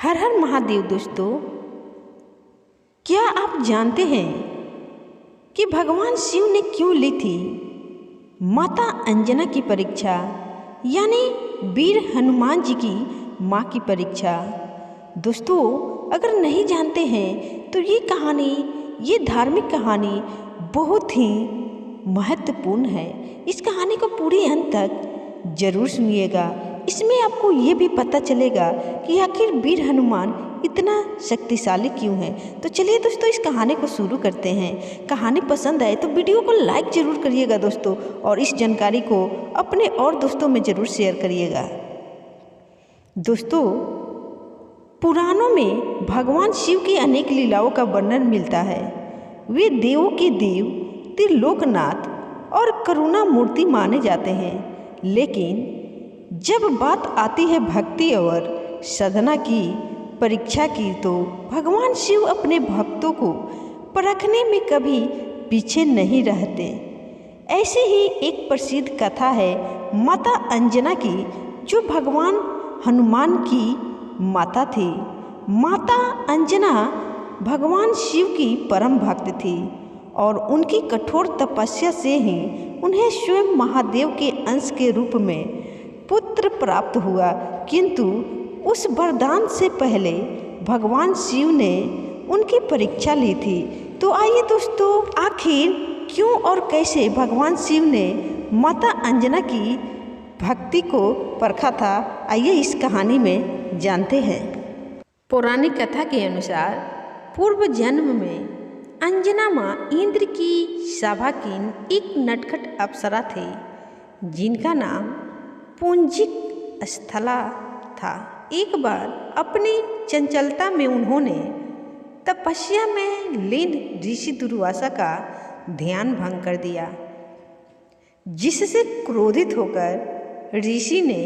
हर हर महादेव दोस्तों, क्या आप जानते हैं कि भगवान शिव ने क्यों ली थी माता अंजना की परीक्षा, यानी वीर हनुमान जी की माँ की परीक्षा। दोस्तों, अगर नहीं जानते हैं तो ये धार्मिक कहानी बहुत ही महत्वपूर्ण है। इस कहानी को पूरी अंत तक जरूर सुनिएगा। इसमें आपको ये भी पता चलेगा कि आखिर वीर हनुमान इतना शक्तिशाली क्यों है। तो चलिए दोस्तों, इस कहानी को शुरू करते हैं। कहानी पसंद आए तो वीडियो को लाइक जरूर करिएगा दोस्तों, और इस जानकारी को अपने और दोस्तों में जरूर शेयर करिएगा। दोस्तों, पुराणों में भगवान शिव की अनेक लीलाओं का वर्णन मिलता है। वे देवों के देव, त्रिलोकनाथ और करुणा मूर्ति माने जाते हैं। लेकिन जब बात आती है भक्ति और साधना की परीक्षा की, तो भगवान शिव अपने भक्तों को परखने में कभी पीछे नहीं रहते। ऐसी ही एक प्रसिद्ध कथा है माता अंजना की, जो भगवान हनुमान की माता थी। माता अंजना भगवान शिव की परम भक्त थी और उनकी कठोर तपस्या से ही उन्हें स्वयं महादेव के अंश के रूप में पुत्र प्राप्त हुआ। किंतु उस वरदान से पहले भगवान शिव ने उनकी परीक्षा ली थी। तो आइए दोस्तों, आखिर क्यों और कैसे भगवान शिव ने माता अंजना की भक्ति को परखा था, आइए इस कहानी में जानते हैं। पौराणिक कथा के अनुसार पूर्व जन्म में अंजना माँ इंद्र की सभाकीन एक नटखट अप्सरा थी, जिनका नाम पुंजिक स्थला था। एक बार अपनी चंचलता में उन्होंने तपस्या में लीन ऋषि दुर्वासा का ध्यान भंग कर दिया, जिससे क्रोधित होकर ऋषि ने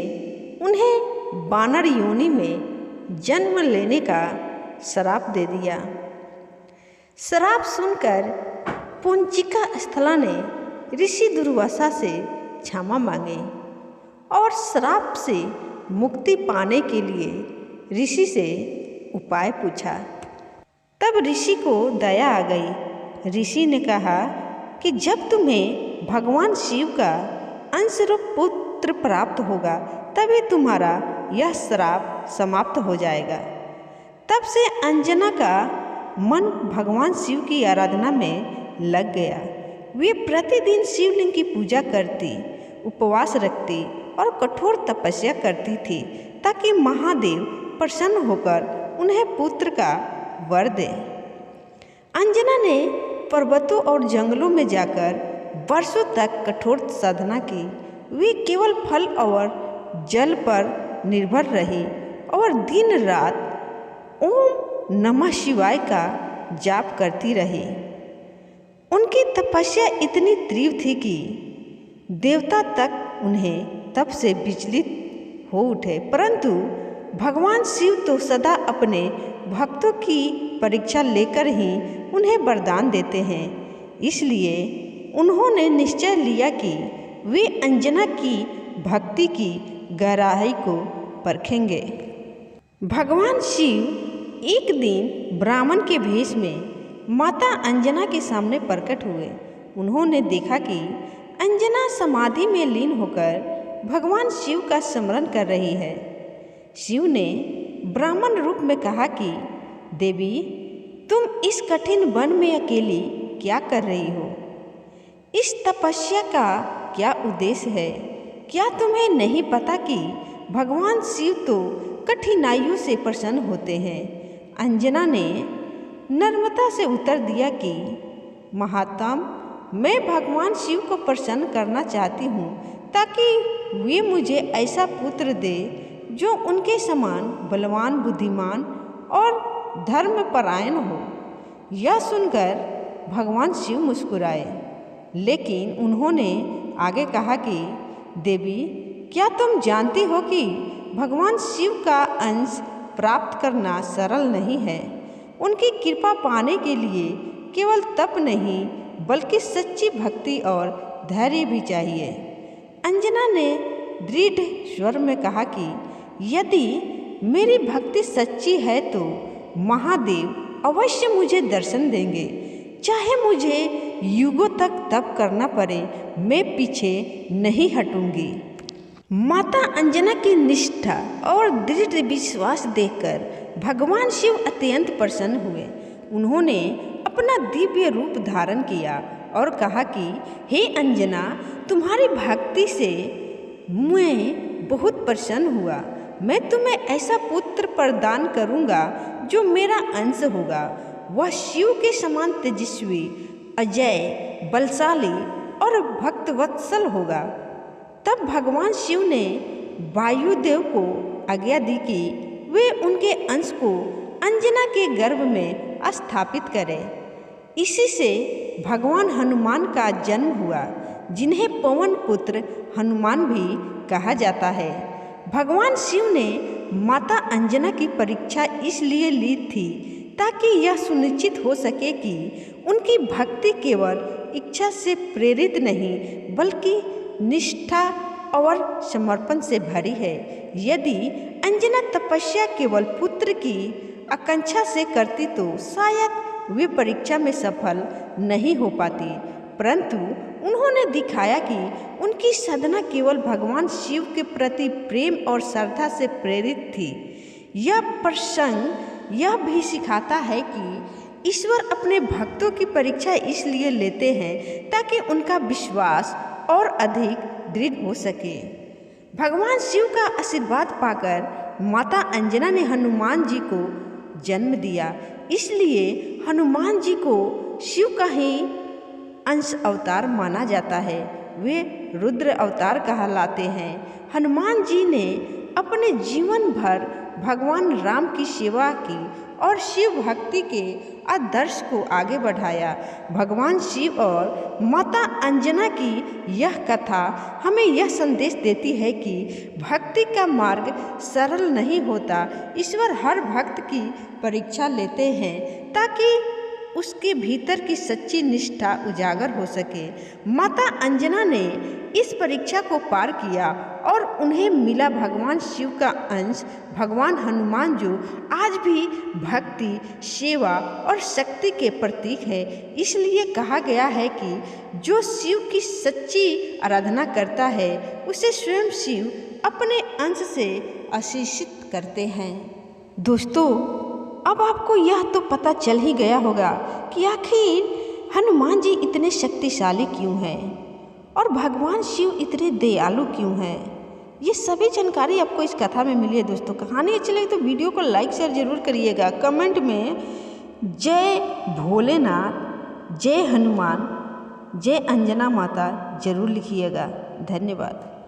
उन्हें वानर योनि में जन्म लेने का श्राप दे दिया। श्राप सुनकर पुंजिका स्थला ने ऋषि दुर्वासा से क्षमा मांगी और श्राप से मुक्ति पाने के लिए ऋषि से उपाय पूछा। तब ऋषि को दया आ गई। ऋषि ने कहा कि जब तुम्हें भगवान शिव का अंशरूप पुत्र प्राप्त होगा, तभी तुम्हारा यह श्राप समाप्त हो जाएगा। तब से अंजना का मन भगवान शिव की आराधना में लग गया। वे प्रतिदिन शिवलिंग की पूजा करती, उपवास रखती और कठोर तपस्या करती थी, ताकि महादेव प्रसन्न होकर उन्हें पुत्र का वर दे। अंजना ने पर्वतों और जंगलों में जाकर वर्षों तक कठोर साधना की। वे केवल फल और जल पर निर्भर रही और दिन रात ओम नमः शिवाय का जाप करती रही। उनकी तपस्या इतनी तीव्र थी कि देवता तक उन्हें तप से विचलित हो उठे। परंतु भगवान शिव तो सदा अपने भक्तों की परीक्षा लेकर ही उन्हें वरदान देते हैं। इसलिए उन्होंने निश्चय लिया कि वे अंजना की भक्ति की गहराई को परखेंगे। भगवान शिव एक दिन ब्राह्मण के भेष में माता अंजना के सामने प्रकट हुए। उन्होंने देखा कि अंजना समाधि में लीन होकर भगवान शिव का स्मरण कर रही है। शिव ने ब्राह्मण रूप में कहा कि देवी, तुम इस कठिन वन में अकेली क्या कर रही हो? इस तपस्या का क्या उद्देश्य है? क्या तुम्हें नहीं पता कि भगवान शिव तो कठिनाइयों से प्रसन्न होते हैं? अंजना ने नम्रता से उत्तर दिया कि महात्म, मैं भगवान शिव को प्रसन्न करना चाहती हूँ, ताकि वे मुझे ऐसा पुत्र दे जो उनके समान बलवान, बुद्धिमान और धर्मपरायण हो। यह सुनकर भगवान शिव मुस्कुराए, लेकिन उन्होंने आगे कहा कि देवी, क्या तुम जानती हो कि भगवान शिव का अंश प्राप्त करना सरल नहीं है? उनकी कृपा पाने के लिए केवल तप नहीं, बल्कि सच्ची भक्ति और धैर्य भी चाहिए। अंजना ने दृढ़ स्वर में कहा कि यदि मेरी भक्ति सच्ची है तो महादेव अवश्य मुझे दर्शन देंगे। चाहे मुझे युगों तक तप करना पड़े, मैं पीछे नहीं हटूंगी। माता अंजना की निष्ठा और दृढ़ विश्वास देखकर भगवान शिव अत्यंत प्रसन्न हुए। उन्होंने अपना दिव्य रूप धारण किया और कहा कि हे अंजना, तुम्हारी भक्ति से मैं बहुत प्रसन्न हुआ। मैं तुम्हें ऐसा पुत्र प्रदान करूंगा जो मेरा अंश होगा। वह शिव के समान तेजस्वी, अजय, बलशाली और भक्तवत्सल होगा। तब भगवान शिव ने वायुदेव को आज्ञा दी कि वे उनके अंश को अंजना के गर्भ में स्थापित करें। इसी से भगवान हनुमान का जन्म हुआ, जिन्हें पवन पुत्र हनुमान भी कहा जाता है। भगवान शिव ने माता अंजना की परीक्षा इसलिए ली थी ताकि यह सुनिश्चित हो सके कि उनकी भक्ति केवल इच्छा से प्रेरित नहीं बल्कि निष्ठा और समर्पण से भरी है। यदि अंजना तपस्या केवल पुत्र की आकांक्षा से करती तो शायद वे परीक्षा में सफल नहीं हो पाती, परंतु उन्होंने दिखाया कि उनकी साधना केवल भगवान शिव के प्रति प्रेम और श्रद्धा से प्रेरित थी। यह प्रसंग यह भी सिखाता है कि ईश्वर अपने भक्तों की परीक्षा इसलिए लेते हैं ताकि उनका विश्वास और अधिक दृढ़ हो सके। भगवान शिव का आशीर्वाद पाकर माता अंजना ने हनुमान जी को जन्म दिया, इसलिए हनुमान जी को शिव का ही अंश अवतार माना जाता है। वे रुद्र अवतार कहलाते हैं। हनुमान जी ने अपने जीवन भर भगवान राम की सेवा की और शिव भक्ति के आदर्श को आगे बढ़ाया। भगवान शिव और माता अंजना की यह कथा हमें यह संदेश देती है कि भक्ति का मार्ग सरल नहीं होता। ईश्वर हर भक्त की परीक्षा लेते हैं ताकि उसके भीतर की सच्ची निष्ठा उजागर हो सके। माता अंजना ने इस परीक्षा को पार किया और उन्हें मिला भगवान शिव का अंश, भगवान हनुमान, जो आज भी भक्ति, सेवा और शक्ति के प्रतीक है। इसलिए कहा गया है कि जो शिव की सच्ची आराधना करता है उसे स्वयं शिव अपने अंश से आशीषित करते हैं। दोस्तों, अब आपको यह तो पता चल ही गया होगा कि आखिर हनुमान जी इतने शक्तिशाली क्यों हैं और भगवान शिव इतने दयालु क्यों हैं। ये सभी जानकारी आपको इस कथा में मिली है। दोस्तों, कहानी अच्छी लगी तो वीडियो को लाइक शेयर जरूर करिएगा। कमेंट में जय भोलेनाथ, जय हनुमान, जय अंजना माता जरूर लिखिएगा। धन्यवाद।